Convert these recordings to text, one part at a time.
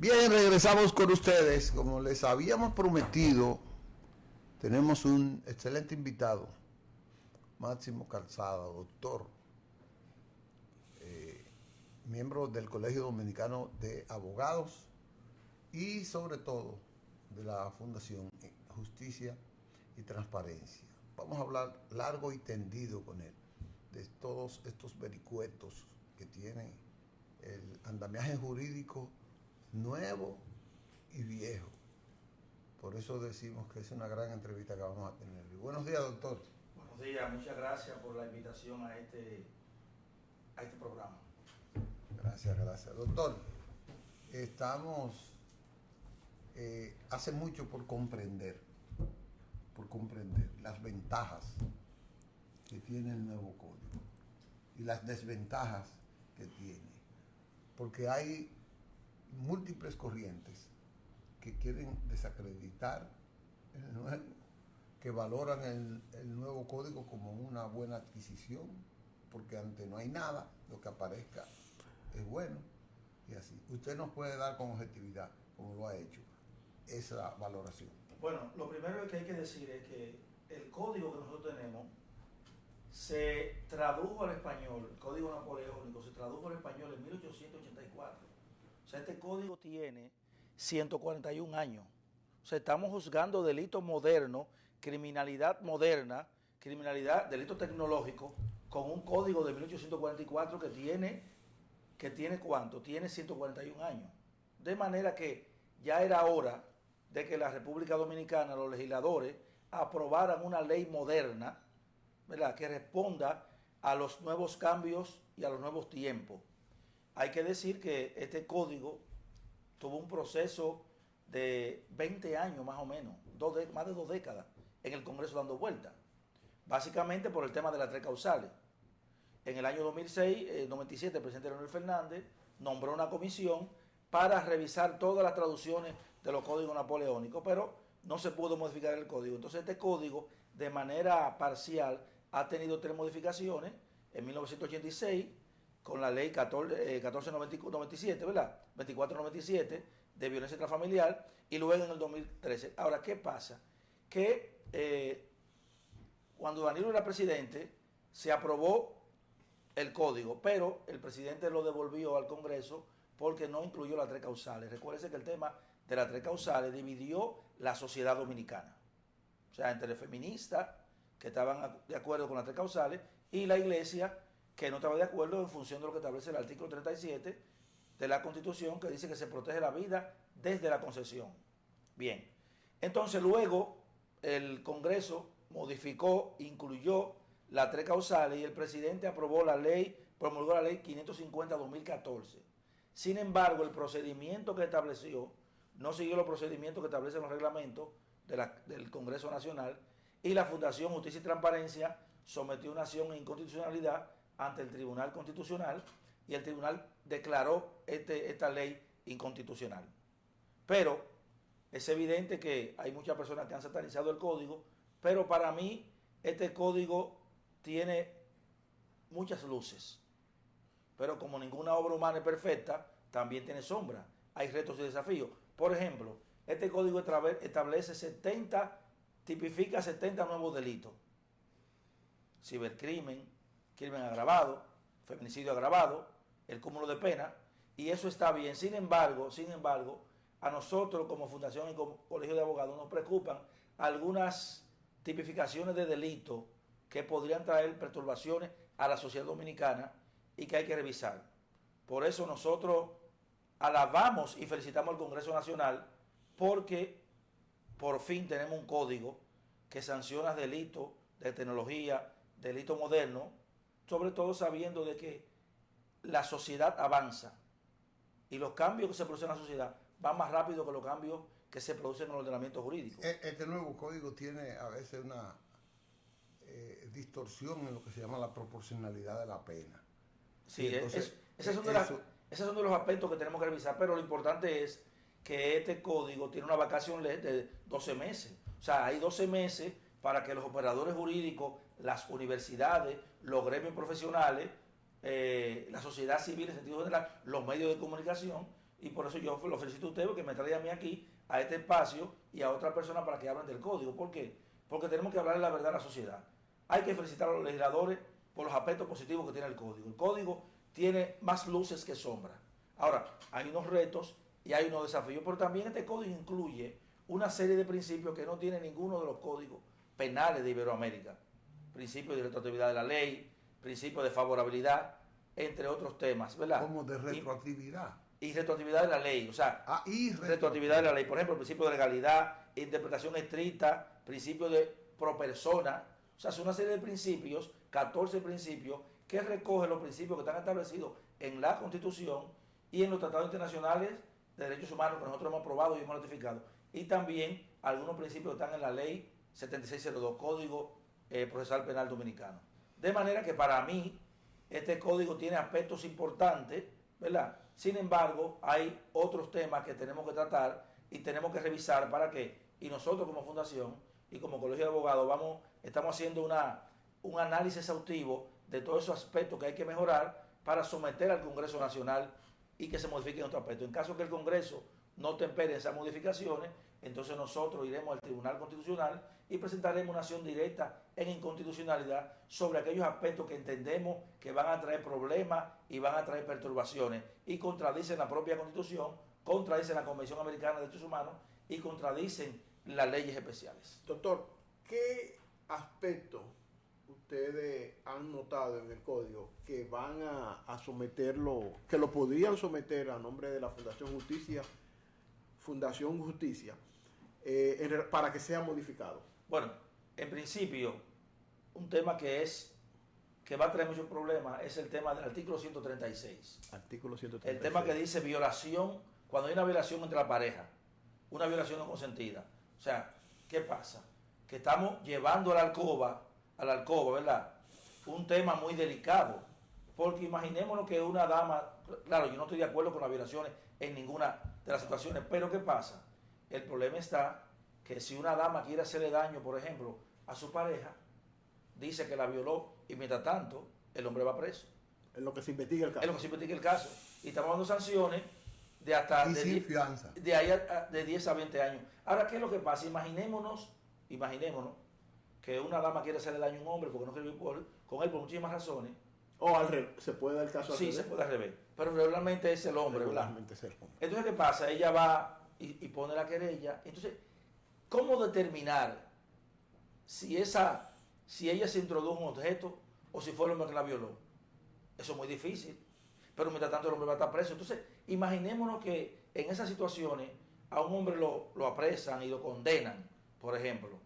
Bien, regresamos con ustedes. Como les habíamos prometido, tenemos un excelente invitado, Máximo Calzada, doctor, miembro del Colegio Dominicano de Abogados y sobre todo de la Fundación Justicia y Transparencia. Vamos a hablar largo y tendido con él de todos estos vericuetos que tiene el andamiaje jurídico nuevo y viejo. Por eso decimos que es una gran entrevista que vamos a tener. Y buenos días, doctor. Buenos días, muchas gracias por la invitación a este programa. Gracias. Doctor, estamos hace mucho por comprender las ventajas que tiene el nuevo código y las desventajas que tiene. Porque hay múltiples corrientes que quieren desacreditar el nuevo, que valoran el nuevo código como una buena adquisición, porque ante no hay nada, lo que aparezca es bueno, y así. Usted nos puede dar con objetividad, como lo ha hecho, esa valoración. Bueno, lo primero que hay que decir es que el código que nosotros tenemos se tradujo al español, el código napoleónico se tradujo al español en 1884. O sea, este código tiene 141 años. O sea, estamos juzgando delitos modernos, criminalidad moderna, delito tecnológico, con un código de 1844 que tiene ¿cuánto? Tiene 141 años. De manera que ya era hora de que la República Dominicana, los legisladores, aprobaran una ley moderna, ¿verdad?, que responda a los nuevos cambios y a los nuevos tiempos. Hay que decir que este código tuvo un proceso de 20 años más o menos, más de 2 décadas en el Congreso dando vueltas, básicamente por el tema de las 3 causales. En el año 97, el presidente Leonel Fernández nombró una comisión para revisar todas las traducciones de los códigos napoleónicos, pero no se pudo modificar el código. Entonces este código, de manera parcial, ha tenido 3 modificaciones. En 1986, con la ley 1497, ¿verdad? 2497 de violencia intrafamiliar, y luego en el 2013. Ahora, ¿qué pasa? Que cuando Danilo era presidente, se aprobó el código, pero el presidente lo devolvió al Congreso porque no incluyó las 3 causales. Recuérdense que el tema de las 3 causales dividió la sociedad dominicana. O sea, entre feministas, que estaban de acuerdo con las 3 causales, y la iglesia, que no estaba de acuerdo en función de lo que establece el artículo 37 de la Constitución, que dice que se protege la vida desde la concepción. Bien, entonces luego el Congreso modificó, incluyó las 3 causales y el presidente aprobó la ley, promulgó la ley 550-2014. Sin embargo, el procedimiento que estableció no siguió los procedimientos que establecen los reglamentos del Congreso Nacional, y la Fundación Justicia y Transparencia sometió una acción de inconstitucionalidad ante el Tribunal Constitucional, y el tribunal declaró esta ley inconstitucional. Pero es evidente que hay muchas personas que han satanizado el código, pero para mí este código tiene muchas luces. Pero como ninguna obra humana es perfecta, también tiene sombra. Hay retos y desafíos. Por ejemplo, este código establece tipifica 70 nuevos delitos. Cibercrimen, crimen agravado, feminicidio agravado, el cúmulo de pena, y eso está bien. Sin embargo, a nosotros como Fundación y como Colegio de Abogados nos preocupan algunas tipificaciones de delitos que podrían traer perturbaciones a la sociedad dominicana y que hay que revisar. Por eso nosotros alabamos y felicitamos al Congreso Nacional, porque por fin tenemos un código que sanciona delitos de tecnología, delitos modernos, sobre todo sabiendo de que la sociedad avanza y los cambios que se producen en la sociedad van más rápido que los cambios que se producen en el ordenamiento jurídico. Este nuevo código tiene a veces una distorsión en lo que se llama la proporcionalidad de la pena. Sí, esos son de los aspectos que tenemos que revisar, pero lo importante es que este código tiene una vacación de 12 meses. O sea, hay 12 meses para que los operadores jurídicos, las universidades, los gremios profesionales, la sociedad civil en sentido general, los medios de comunicación, Y por eso yo lo felicito a usted porque me trae a mí aquí, a este espacio y a otras personas para que hablen del código. ¿Por qué? Porque tenemos que hablar de la verdad a la sociedad. Hay que felicitar a los legisladores por los aspectos positivos que tiene el código. El código tiene más luces que sombras. Ahora, hay unos retos y hay unos desafíos, pero también este código incluye una serie de principios que no tiene ninguno de los códigos penales de Iberoamérica. Principio de retroactividad de la ley, principio de favorabilidad, entre otros temas, ¿verdad? Como de retroactividad. Y retroactividad de la ley, o sea, y retroactividad de la ley, por ejemplo, el principio de legalidad, interpretación estricta, principio de pro persona, o sea, es una serie de principios, 14 principios, que recogen los principios que están establecidos en la Constitución y en los tratados internacionales de derechos humanos que nosotros hemos aprobado y hemos notificado, y también algunos principios que están en la ley 7602, Código Procesal Penal Dominicano. De manera que para mí, este código tiene aspectos importantes, ¿verdad? Sin embargo, hay otros temas que tenemos que tratar y tenemos que revisar para que, y nosotros como fundación y como colegio de abogados estamos haciendo un análisis exhaustivo de todos esos aspectos que hay que mejorar para someter al Congreso Nacional y que se modifiquen otros aspectos. En caso que el Congreso no tempere esas modificaciones, entonces nosotros iremos al Tribunal Constitucional y presentaremos una acción directa en inconstitucionalidad sobre aquellos aspectos que entendemos que van a traer problemas y van a traer perturbaciones y contradicen la propia Constitución, contradicen la Convención Americana de Derechos Humanos y contradicen las leyes especiales. Doctor, ¿qué aspectos ustedes han notado en el código que van a someterlo, que lo podrían someter a nombre de la Fundación Justicia, para que sea modificado? Bueno, en principio, un tema que va a traer muchos problemas es el tema del artículo 136. Artículo 136. El tema que dice violación, cuando hay una violación entre la pareja, una violación no consentida. O sea, ¿qué pasa? Que estamos llevando a la alcoba, ¿verdad? Un tema muy delicado. Porque imaginémonos que una dama, claro, yo no estoy de acuerdo con las violaciones en ninguna de las situaciones, pero ¿qué pasa? El problema está que si una dama quiere hacerle daño, por ejemplo, a su pareja, dice que la violó y mientras tanto el hombre va preso. Es lo que se investiga el caso. Es lo que se investiga el caso. Y estamos dando sanciones de hasta y sin fianza. De 10 a 20 años. Ahora, ¿qué es lo que pasa? Imaginémonos que una dama quiere hacerle daño a un hombre porque no quiere vivir con él por muchísimas razones. O al revés, se puede dar el caso al revés. Sí, se puede al revés. Pero regularmente es el hombre, ¿verdad? Entonces, ¿qué pasa? Ella va y pone la querella. Entonces, ¿cómo determinar si ella se introdujo un objeto o si fue el hombre que la violó? Eso es muy difícil. Pero mientras tanto el hombre va a estar preso. Entonces, imaginémonos que en esas situaciones a un hombre lo apresan y lo condenan, por ejemplo.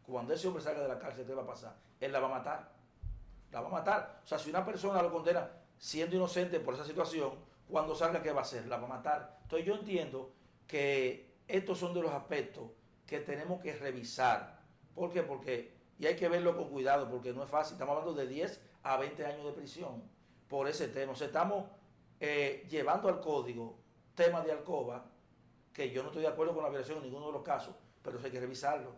Cuando ese hombre salga de la cárcel, ¿qué va a pasar? Él la va a matar. La va a matar. O sea, si una persona lo condena siendo inocente por esa situación, cuando salga, ¿qué va a hacer? La va a matar. Entonces yo entiendo que estos son de los aspectos que tenemos que revisar. ¿Por qué? Y hay que verlo con cuidado porque no es fácil. Estamos hablando de 10 a 20 años de prisión por ese tema. O sea, estamos llevando al código temas de alcoba que yo no estoy de acuerdo con la violación en ninguno de los casos, pero eso hay que revisarlo.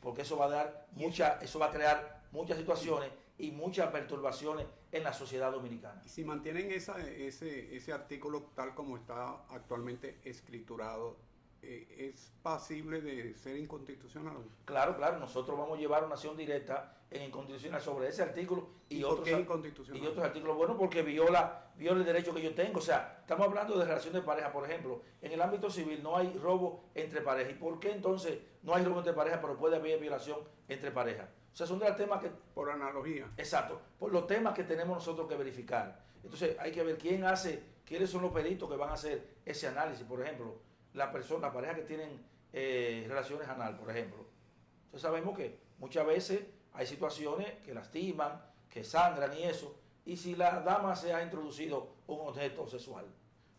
Porque eso va a crear muchas situaciones y muchas perturbaciones en la sociedad dominicana. Y si mantienen ese artículo tal como está actualmente escriturado, ¿es pasible de ser inconstitucional? Claro, nosotros vamos a llevar una acción directa en inconstitucional sobre ese artículo y otros artículos. Bueno, porque viola el derecho que yo tengo. O sea, estamos hablando de relaciones de pareja, por ejemplo. En el ámbito civil no hay robo entre parejas. ¿Y por qué entonces no hay robo entre parejas, pero puede haber violación entre parejas? O sea, son de los temas que... Por analogía. Exacto. Por los temas que tenemos nosotros que verificar. Entonces, hay que ver quiénes son los peritos que van a hacer ese análisis. Por ejemplo, la pareja que tienen relaciones anal, por ejemplo. Entonces, sabemos que muchas veces hay situaciones que lastiman, que sangran y eso. Y si la dama se ha introducido un objeto sexual,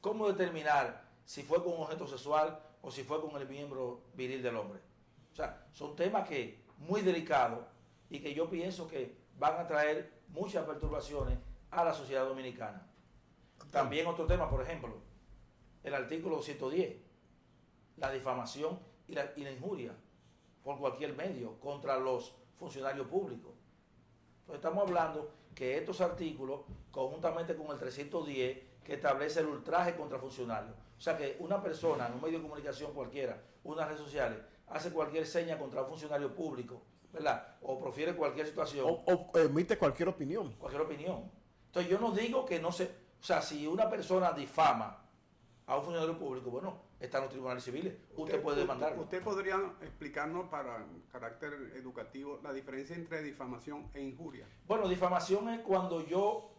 ¿cómo determinar si fue con un objeto sexual o si fue con el miembro viril del hombre? O sea, son temas que muy delicados y que yo pienso que van a traer muchas perturbaciones a la sociedad dominicana. También otro tema, por ejemplo, el artículo 110, la difamación y la injuria por cualquier medio contra los funcionarios públicos. Entonces estamos hablando que estos artículos, conjuntamente con el 310 que establece el ultraje contra funcionarios. O sea que una persona en un medio de comunicación cualquiera, unas redes sociales, hace cualquier seña contra un funcionario público, ¿verdad? O profiere cualquier situación. O emite cualquier opinión. Cualquier opinión. Entonces yo no digo que no se... O sea, si una persona difama a un funcionario público, bueno, está en los tribunales civiles, usted puede demandarlo. ¿Usted podría explicarnos para carácter educativo la diferencia entre difamación e injuria? Bueno, difamación es cuando yo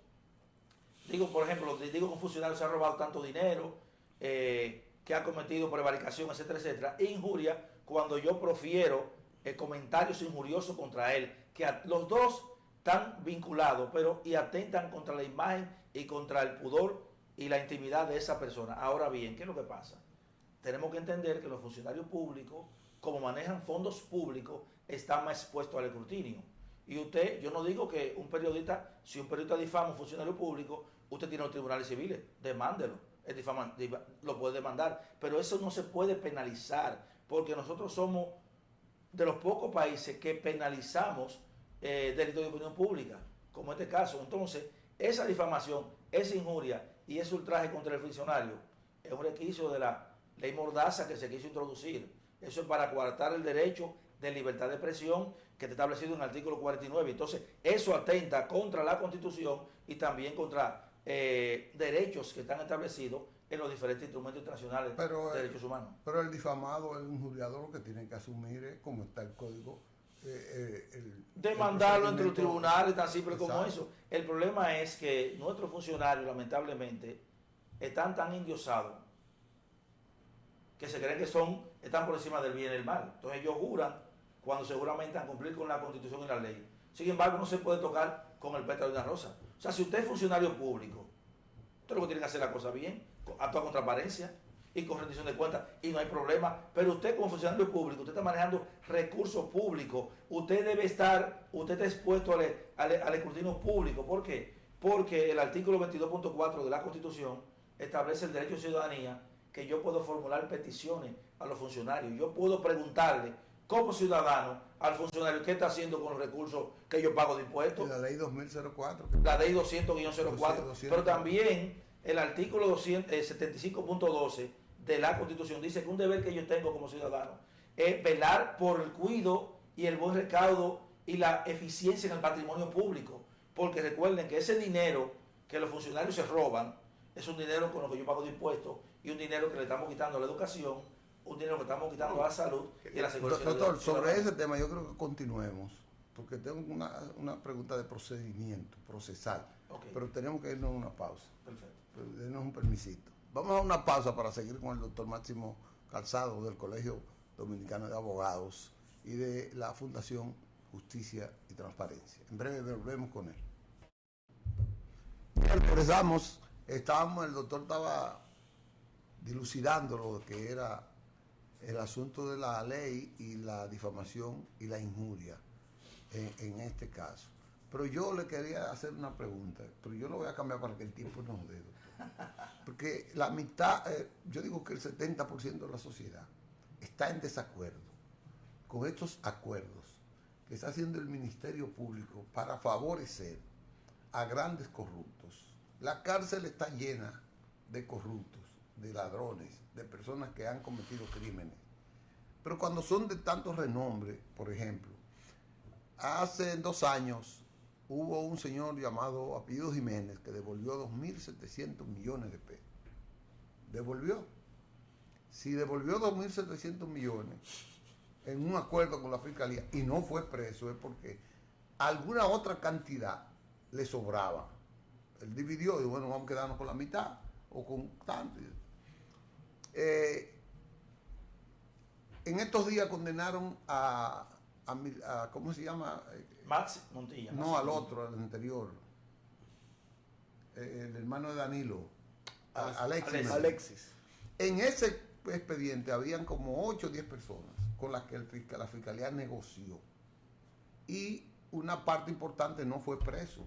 digo, por ejemplo, digo que un funcionario se ha robado tanto dinero, que ha cometido prevaricación, etcétera, etcétera. E injuria, cuando yo profiero comentarios injuriosos contra él, que los dos están vinculados, pero y atentan contra la imagen y contra el pudor y la intimidad de esa persona. Ahora bien, ¿qué es lo que pasa? Tenemos que entender que los funcionarios públicos, como manejan fondos públicos, están más expuestos al escrutinio. Y usted, yo no digo que un periodista, si un periodista difama a un funcionario público, usted tiene los tribunales civiles, demándelo, lo puede demandar, pero eso no se puede penalizar, porque nosotros somos de los pocos países que penalizamos delitos de opinión pública, como este caso. Entonces, esa difamación, esa injuria y ese ultraje contra el funcionario es un requisito de la ley Mordaza que se quiso introducir. Eso es para coartar el derecho de libertad de expresión que está establecido en el artículo 49. Entonces, eso atenta contra la Constitución y también contra derechos que están establecidos en los diferentes instrumentos internacionales de derechos humanos. Pero el difamado, el injuriador, lo que tiene que asumir es como está el código. Demandarlo entre los tribunales, tan simple Exacto. como eso. El problema es que nuestros funcionarios, lamentablemente, están tan endiosados que se creen que están por encima del bien y el mal. Entonces ellos juran cuando seguramente van a cumplir con la Constitución y la ley. Sin embargo, no se puede tocar con el pétalo de una rosa. O sea, si usted es funcionario público, usted lo que tiene que hacer la cosa bien, actuar con transparencia y con rendición de cuentas, y no hay problema. Pero usted como funcionario público, usted está manejando recursos públicos, usted está expuesto al escrutinio público. ¿Por qué? Porque el artículo 22.4 de la Constitución establece el derecho de ciudadanía, que yo puedo formular peticiones a los funcionarios. Yo puedo preguntarle como ciudadano al funcionario qué está haciendo con los recursos que yo pago de impuestos. Y la ley 2004. La ley 200-04, 200. pero también el artículo 75.12 de la Constitución dice que un deber que yo tengo como ciudadano es velar por el cuidado y el buen recaudo y la eficiencia en el patrimonio público, porque recuerden que ese dinero que los funcionarios se roban es un dinero con lo que yo pago de impuestos y un dinero que le estamos quitando a la educación, un dinero que estamos quitando a la salud y a la seguridad. Doctor, sobre ese tema yo creo que continuemos, porque tengo una pregunta de procedimiento, procesal, Okay. pero tenemos que irnos a una pausa. Perfecto. Pero denos un permisito. Vamos a una pausa para seguir con el doctor Máximo Calzado del Colegio Dominicano de Abogados y de la Fundación Justicia y Transparencia. En breve volvemos con él. Bien, regresamos. El doctor estaba dilucidando lo que era el asunto de la ley y la difamación y la injuria en este caso. Pero yo le quería hacer una pregunta, pero yo lo voy a cambiar para que el tiempo nos dé, doctor. Porque la mitad, yo digo que el 70% de la sociedad está en desacuerdo con estos acuerdos que está haciendo el Ministerio Público para favorecer a grandes corruptos. La cárcel está llena de corruptos, de ladrones, de personas que han cometido crímenes. Pero cuando son de tanto renombre, por ejemplo, hace 2 años hubo un señor llamado apellido Jiménez que devolvió 2.700 millones de pesos. Devolvió. Si devolvió 2.700 millones en un acuerdo con la Fiscalía y no fue preso, es porque alguna otra cantidad le sobraba. Él dividió y bueno, vamos a quedarnos con la mitad o con tanto. En estos días condenaron a ¿cómo se llama? Max Montilla. No, al otro, al anterior. El hermano de Danilo, Alexis. En ese expediente habían como 8 o 10 personas con las que la Fiscalía negoció. Y una parte importante no fue preso,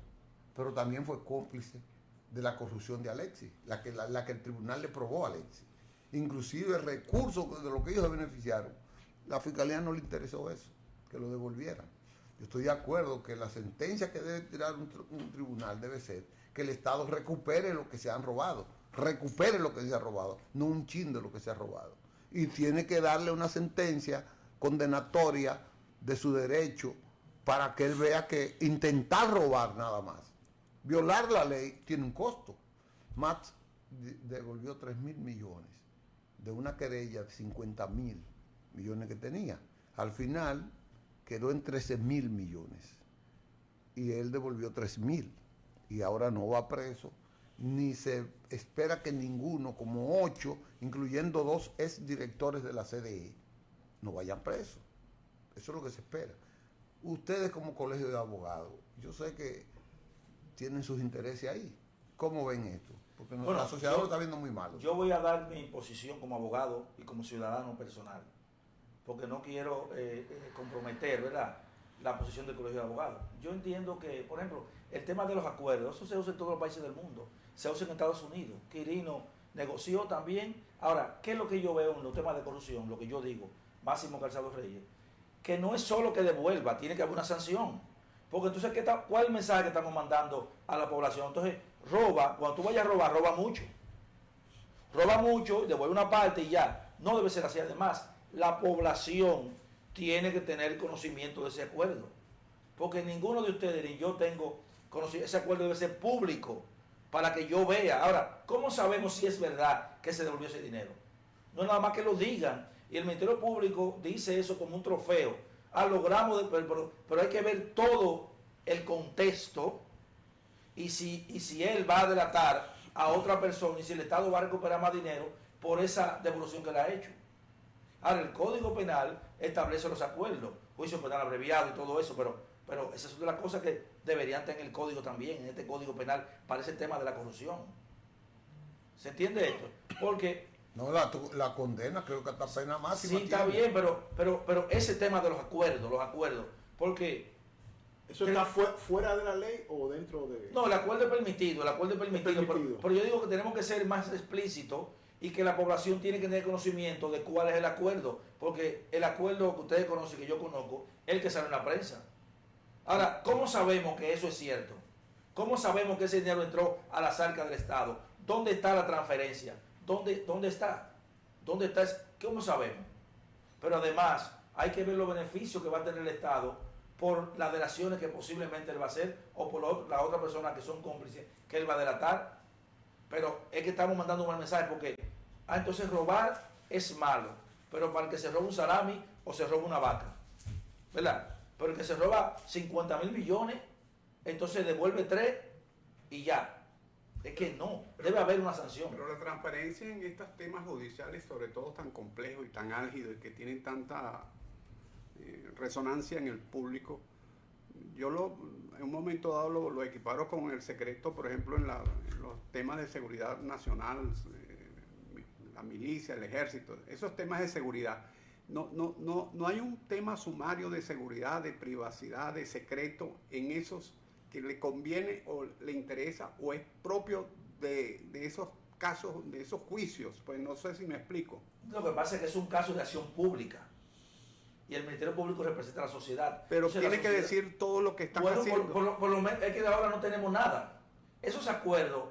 pero también fue cómplice de la corrupción de Alexis, la que el tribunal le probó a Alexis. Inclusive el recurso de lo que ellos se beneficiaron, la Fiscalía no le interesó eso, que lo devolvieran. Yo estoy de acuerdo que la sentencia que debe tirar un tribunal debe ser que el Estado recupere lo que se han robado, no un chin de lo que se ha robado. Y tiene que darle una sentencia condenatoria de su derecho para que él vea que intentar robar nada más, violar la ley, tiene un costo. Max devolvió 3.000 millones de una querella de 50.000 millones que tenía. Al final quedó en 13.000 millones y él devolvió 3.000 y ahora no va preso, ni se espera que ninguno, como 8, incluyendo 2 exdirectores de la CDE, no vayan presos. Eso es lo que se espera. Ustedes como colegio de abogados, yo sé que tienen sus intereses ahí. ¿Cómo ven esto? Porque la sociedad lo está viendo muy malo. Yo voy a dar mi posición como abogado y como ciudadano personal, porque no quiero comprometer, ¿verdad?, la posición del colegio de abogados. Yo entiendo que, por ejemplo, el tema de los acuerdos, eso se usa en todos los países del mundo, se usa en Estados Unidos. Quirino negoció también. Ahora, ¿qué es lo que yo veo en los temas de corrupción? Lo que yo digo, Máximo Calzado Reyes, que no es solo que devuelva, tiene que haber una sanción. Porque entonces, ¿cuál es el mensaje que estamos mandando a la población? Entonces, roba, cuando tú vayas a robar, roba mucho. Roba mucho, devuelve una parte y ya. No debe ser así. Además, la población tiene que tener conocimiento de ese acuerdo. Porque ninguno de ustedes ni yo tengo conocimiento. Ese acuerdo debe ser público para que yo vea. Ahora, ¿cómo sabemos si es verdad que se devolvió ese dinero? No es nada más que lo digan. Y el Ministerio Público dice eso como un trofeo. Logramos, pero hay que ver todo el contexto y si él va a delatar a otra persona y si el Estado va a recuperar más dinero por esa devolución que le ha hecho. Ahora, el Código Penal establece los acuerdos, juicio penal abreviado y todo eso, pero esas son de las cosas que deberían estar en el Código también, en este Código Penal, para ese tema de la corrupción. ¿Se entiende esto? Porque no, la condena creo que hasta pena máxima. Sí, está bien, pero ese tema de los acuerdos, porque... ¿Eso está fuera de la ley o dentro de...? No, el acuerdo es permitido, pero yo digo que tenemos que ser más explícitos y que la población tiene que tener conocimiento de cuál es el acuerdo, porque el acuerdo que ustedes conocen, que yo conozco, es el que sale en la prensa. Ahora, ¿cómo sabemos que eso es cierto? ¿Cómo sabemos que ese dinero entró a las arcas del Estado? ¿Dónde está la transferencia? ¿Dónde está? ¿Dónde está? ¿Cómo sabemos? Pero además hay que ver los beneficios que va a tener el Estado por las delaciones que posiblemente él va a hacer o por la otra persona que son cómplices que él va a delatar. Pero es que estamos mandando un mal mensaje porque entonces robar es malo, pero para el que se roba un salami o se roba una vaca, ¿verdad? Pero el que se roba 50.000 millones, entonces devuelve 3 y ya. Es que no, debe haber una sanción. Pero la transparencia en estos temas judiciales, sobre todo tan complejos y tan álgidos y que tienen tanta resonancia en el público, yo en un momento dado lo equiparo con el secreto, por ejemplo, en los temas de seguridad nacional, la milicia, el ejército, esos temas de seguridad. No hay un tema sumario de seguridad, de privacidad, de secreto en esos que le conviene o le interesa o es propio de esos casos, de esos juicios. Pues no sé si me explico. Lo que pasa es que es un caso de acción pública y el Ministerio Público representa a la sociedad. Pero entonces, tiene que decir todo lo que están haciendo. Por lo menos es que ahora no tenemos nada. Esos acuerdos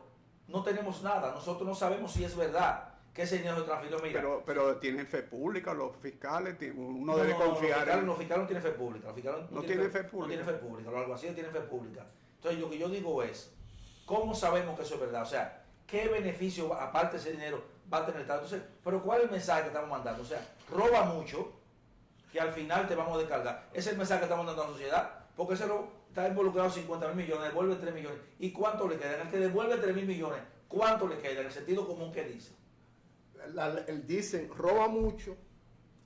no tenemos nada. Nosotros no sabemos si es verdad que ese dinero se transfirió. Mira, pero tienen fe pública, los fiscales, uno debe confiar. Los fiscales no tienen fe pública. Los fiscales no tienen fe pública. No tienen fe pública. Los alguaciles tienen fe pública. Entonces, lo que yo digo es, ¿cómo sabemos que eso es verdad? O sea, ¿qué beneficio, aparte de ese dinero, va a tener el Estado? Entonces, ¿pero cuál es el mensaje que estamos mandando? O sea, roba mucho, que al final te vamos a descargar. Ese es el mensaje que estamos dando a la sociedad, porque ese está involucrado 50.000 millones, devuelve 3 millones. ¿Y cuánto le queda? En el que devuelve 3.000 millones, ¿cuánto le queda? En el sentido común que dice. Dicen, roba mucho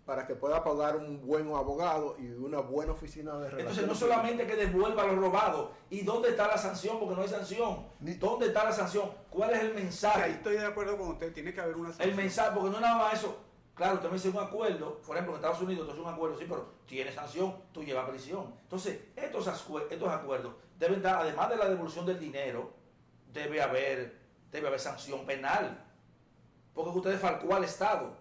para que pueda pagar un buen abogado y una buena oficina de relaciones. Entonces, no solamente que devuelva lo robado. ¿Y dónde está la sanción? Porque no hay sanción. ¿Dónde está la sanción? ¿Cuál es el mensaje? Ahí estoy de acuerdo con usted, tiene que haber una sanción. El mensaje, porque no es nada más eso. Claro, usted me dice un acuerdo, por ejemplo, en Estados Unidos, entonces un acuerdo, sí, pero tiene sanción, tú llevas prisión. Entonces, estos acuerdos deben dar, además de la devolución del dinero, debe haber sanción penal. Porque usted defalcó al Estado.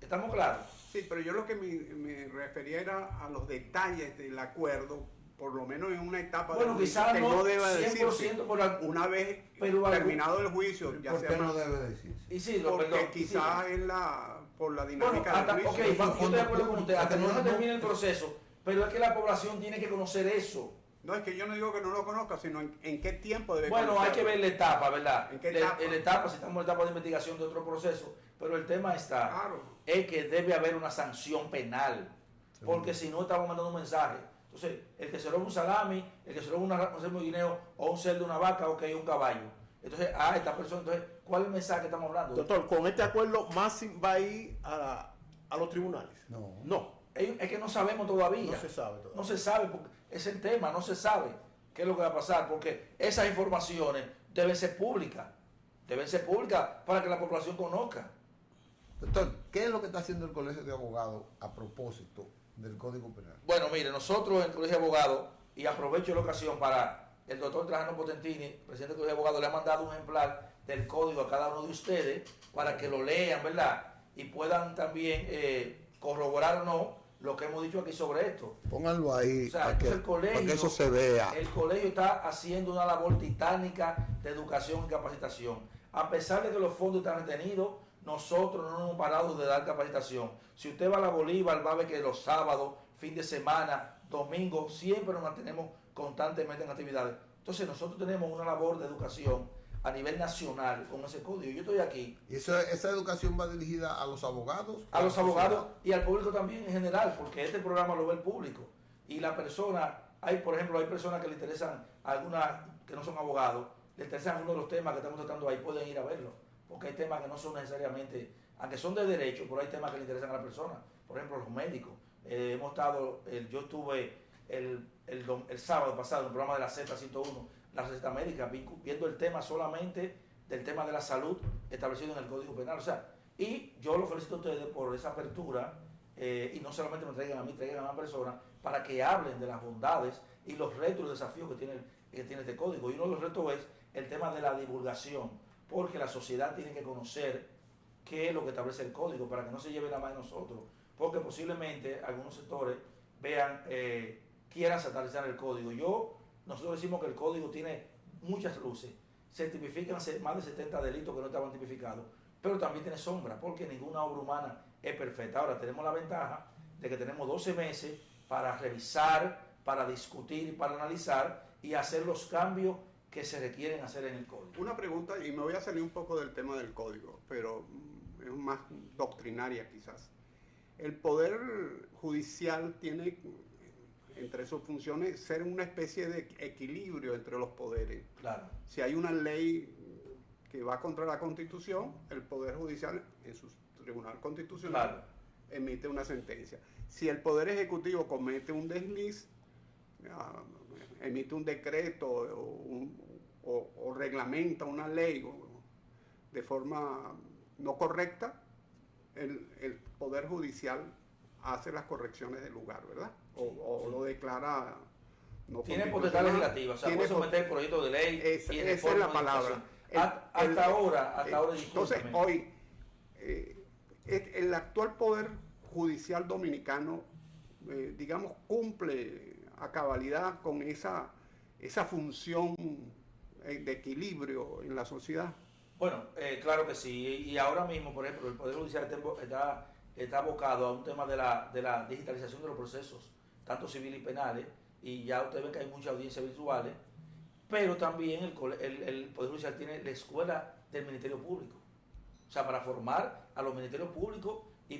¿Estamos claros? Sí, pero yo lo que me refería era a los detalles del acuerdo, por lo menos en una etapa Bueno, del juicio, quizás que no no deba 100% decirse. una vez pero terminado el juicio, ya ¿Por sea qué no debe decirse? Y sí, porque perdón, quizás sí. es por la Bueno, dinámica hasta, del ok, juicio. yo estoy de acuerdo con usted, hasta que no se no- termine el proceso, pero es que la población tiene que conocer eso. No, es que yo no digo que no lo conozca, sino en qué tiempo debe Bueno, hay que conocerlo. ver la etapa, ¿verdad? ¿En qué etapa? La etapa, si estamos en etapa de investigación de otro proceso, pero el tema está, Claro. es que debe haber una sanción penal, porque si no estamos mandando un mensaje. Entonces, el que se roba un salami, el que se roba un cerdo de guineo, o un cerdo de una vaca, o que un caballo. Entonces, esta persona, entonces, ¿cuál es el mensaje que estamos hablando? Doctor, con este acuerdo, Maxim va a ir a los tribunales. No, Es que no sabemos todavía. no se sabe todavía. No se sabe, porque es el tema, no se sabe qué es lo que va a pasar, porque esas informaciones deben ser públicas para que la población conozca. Doctor, ¿qué es lo que está haciendo el Colegio de Abogados a propósito del Código Penal? Bueno, mire, nosotros en el Colegio de Abogados, y aprovecho la ocasión para el doctor Trajano Potentini, presidente del Colegio de Abogados, le ha mandado un ejemplar del código a cada uno de ustedes para que lo lean, ¿verdad? Y puedan también corroborar o no lo que hemos dicho aquí sobre esto. Pónganlo ahí O sea, para, que, entonces el colegio, para que eso se vea. El colegio está haciendo una labor titánica de educación y capacitación. A pesar de que los fondos están retenidos, nosotros no nos hemos parado de dar capacitación. Si usted va a la Bolívar, va a ver que los sábados, fin de semana, domingo, siempre nos mantenemos constantemente en actividades. Entonces nosotros tenemos una labor de educación a nivel nacional con ese código. Yo estoy aquí. ¿Y esa educación va dirigida a los abogados? A los abogados y al público también en general, porque este programa lo ve el público. Y la persona, por ejemplo, hay personas que le interesan, algunas que no son abogados, le interesan algunos de los temas que estamos tratando ahí, pueden ir a verlo. Porque hay temas que no son necesariamente, aunque son de derecho, pero hay temas que le interesan a la persona. Por ejemplo, los médicos. Yo estuve el sábado pasado en el programa de la Z101, la receta médica, viendo el tema solamente del tema de la salud establecido en el Código Penal. O sea, y yo los felicito a ustedes por esa apertura, y no solamente me traigan a mí, traigan a una persona para que hablen de las bondades y los retos y los desafíos que tiene este código. Y uno de los retos es el tema de la divulgación, porque la sociedad tiene que conocer qué es lo que establece el código para que no se lleve la mano de nosotros, porque posiblemente algunos sectores quieran satanizar el código. Nosotros decimos que el código tiene muchas luces, se tipifican más de 70 delitos que no estaban tipificados, pero también tiene sombra, porque ninguna obra humana es perfecta. Ahora tenemos la ventaja de que tenemos 12 meses para revisar, para discutir y para analizar y hacer los cambios que se requieren hacer en el código. Una pregunta, y me voy a salir un poco del tema del código, pero es más doctrinaria quizás. El Poder Judicial tiene entre sus funciones ser una especie de equilibrio entre los poderes. Claro. Si hay una ley que va contra la Constitución, el Poder Judicial en su Tribunal Constitucional Claro. emite una sentencia. Si el Poder Ejecutivo comete un desliz, emite un decreto o reglamenta una ley de forma no correcta, el Poder Judicial hace las correcciones del lugar, ¿verdad? O lo declara no Tiene constitucional. potestad legislativa, o sea, puede someter proyectos de ley Esa y es reforma la de palabra. hasta ahora, entonces, discúlpeme. hoy, el actual Poder Judicial dominicano, digamos, cumple a cabalidad con esa función de equilibrio en la sociedad. Bueno, claro que sí. Y ahora mismo, por ejemplo, el Poder Judicial está abocado a un tema de la digitalización de los procesos, tanto civiles y penales, y ya ustedes ven que hay muchas audiencias virtuales, pero también el Poder Judicial tiene la escuela del Ministerio Público. O sea, para formar a los ministerios públicos hay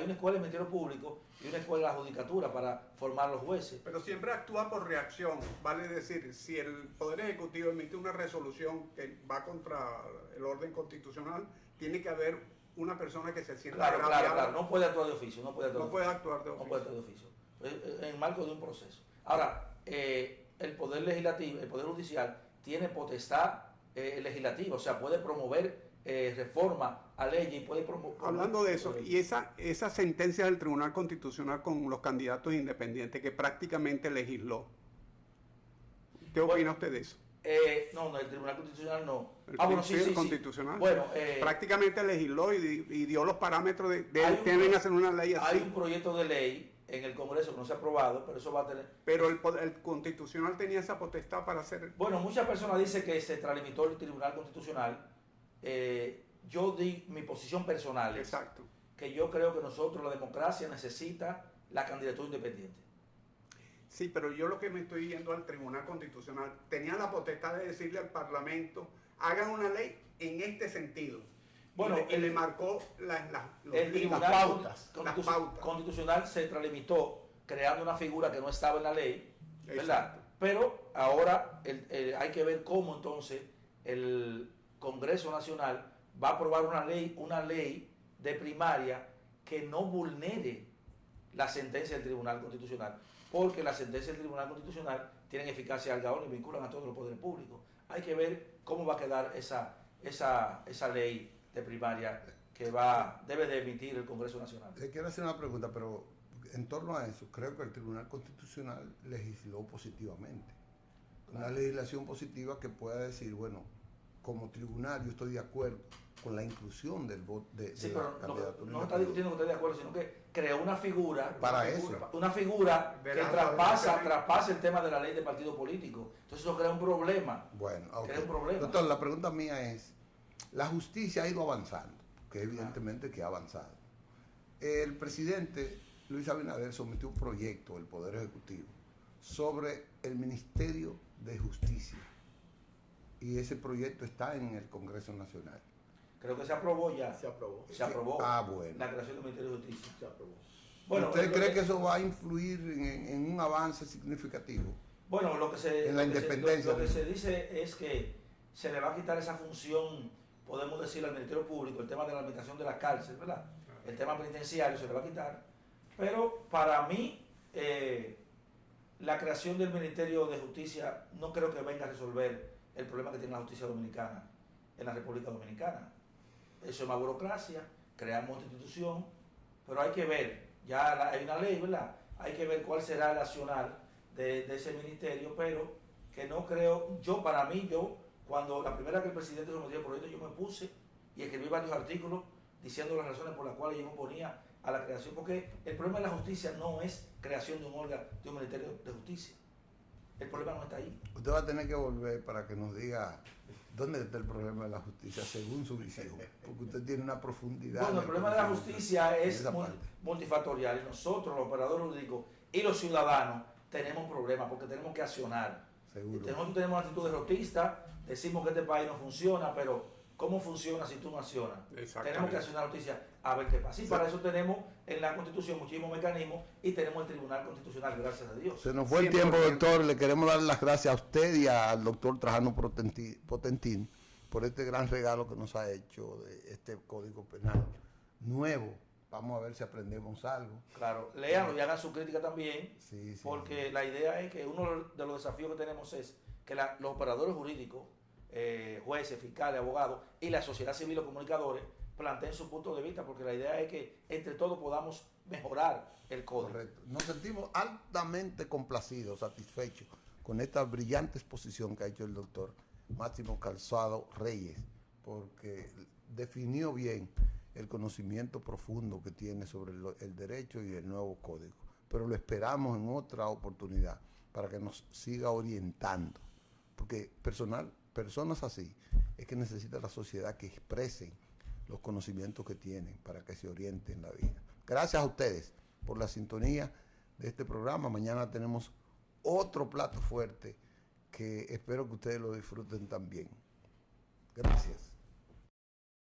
una escuela del Ministerio Público y una escuela de la Judicatura para formar a los jueces. Pero siempre actúa por reacción, vale decir, si el Poder Ejecutivo emite una resolución que va contra el orden constitucional, tiene que haber una persona que se sienta Claro, no puede actuar de oficio, No puede actuar de oficio. En el marco de un proceso. Ahora, el Poder Legislativo, el Poder Judicial tiene potestad legislativa, o sea, puede promover reforma a leyes y puede promover... Hablando de eso, y esa sentencia del Tribunal Constitucional con los candidatos independientes que prácticamente legisló, ¿qué opina usted de eso? No, el Tribunal Constitucional no. El Constitucional. Bueno, prácticamente legisló y dio los parámetros de deben hacer una ley así. Hay un proyecto de ley en el Congreso que no se ha aprobado, pero eso va a tener... Pero el Constitucional tenía esa potestad para hacer... Bueno, muchas personas dicen que se extralimitó el Tribunal Constitucional. Yo di mi posición personal. Exacto. Que yo creo que nosotros, la democracia, necesita la candidatura independiente. Sí, pero yo lo que me estoy yendo al Tribunal Constitucional, tenía la potestad de decirle al Parlamento, hagan una ley en este sentido. Bueno, y le marcó el Tribunal pautas. Constitucional se extralimitó creando una figura que no estaba en la ley, ¿verdad? Exacto. Pero ahora hay que ver cómo entonces el Congreso Nacional va a aprobar una ley de primaria que no vulnere la sentencia del Tribunal Constitucional, porque las sentencias del Tribunal Constitucional tienen eficacia al gaón y vinculan a todos los poderes públicos. Hay que ver cómo va a quedar esa ley de primaria que debe de emitir el Congreso Nacional. Le quiero hacer una pregunta, pero en torno a eso, creo que el Tribunal Constitucional legisló positivamente. Una legislación positiva que pueda decir, bueno, como tribunal yo estoy de acuerdo con la inclusión del voto de Sí, la pero candidatura. no está discutiendo que esté de acuerdo, sino que creó una figura Una figura que Verá, traspasa el tema de la ley de partido político. Entonces eso crea un problema. Bueno, ok. Crea un problema. Doctor, la pregunta mía es, la justicia ha ido avanzando, que evidentemente que ha avanzado. El presidente Luis Abinader sometió un proyecto del Poder Ejecutivo sobre el Ministerio de Justicia. Y ese proyecto está en el Congreso Nacional. Creo que se aprobó ya. Se aprobó. Se aprobó Bueno. la creación del Ministerio de Justicia. Se aprobó. Bueno, ¿Usted cree que eso va a influir en un avance significativo? Bueno, lo que independencia. se dice es que se le va a quitar esa función, podemos decir, al Ministerio Público, el tema de la administración de la cárcel, ¿verdad? El tema penitenciario se le va a quitar. Pero para mí, la creación del Ministerio de Justicia no creo que venga a resolver el problema que tiene la justicia dominicana en la República Dominicana. Eso es más burocracia, creamos otra institución, pero hay que ver, ya hay una ley, ¿verdad? Hay que ver cuál será el accionar de ese ministerio, pero que no creo, para mí, cuando la primera que el presidente sometió el proyecto, yo me puse y escribí varios artículos diciendo las razones por las cuales yo me oponía a la creación, porque el problema de la justicia no es creación de un órgano, de un ministerio de justicia. El problema no está ahí. Usted va a tener que volver para que nos diga dónde está el problema de la justicia según su visión, porque usted tiene una profundidad. Bueno, el problema de la justicia es multifactorial y nosotros, los operadores jurídicos y los ciudadanos, tenemos problemas porque tenemos que accionar. Seguro. Nosotros tenemos una actitud derrotista, decimos que este país no funciona, pero ¿cómo funciona si tú no accionas? Tenemos que accionar la justicia a ver qué pasa. Y para eso tenemos en la Constitución muchísimos mecanismos y tenemos el Tribunal Constitucional, gracias a Dios. Se nos fue el tiempo, doctor. Le queremos dar las gracias a usted y al doctor Trajano Potentín por este gran regalo que nos ha hecho de este Código Penal nuevo. Vamos a ver si aprendemos algo. Claro, léanlo y hagan su crítica también, Sí, porque la idea es que uno de los desafíos que tenemos es que los operadores jurídicos, jueces, fiscales, abogados y la sociedad civil o comunicadores planteen su punto de vista, porque la idea es que entre todos podamos mejorar el código. Correcto. Nos sentimos altamente complacidos, satisfechos con esta brillante exposición que ha hecho el doctor Máximo Calzado Reyes, porque definió bien el conocimiento profundo que tiene sobre el derecho y el nuevo código. Pero lo esperamos en otra oportunidad para que nos siga orientando, porque personas así es que necesita la sociedad que expresen los conocimientos que tienen para que se orienten en la vida. Gracias a ustedes por la sintonía de este programa. Mañana tenemos otro plato fuerte que espero que ustedes lo disfruten también. Gracias.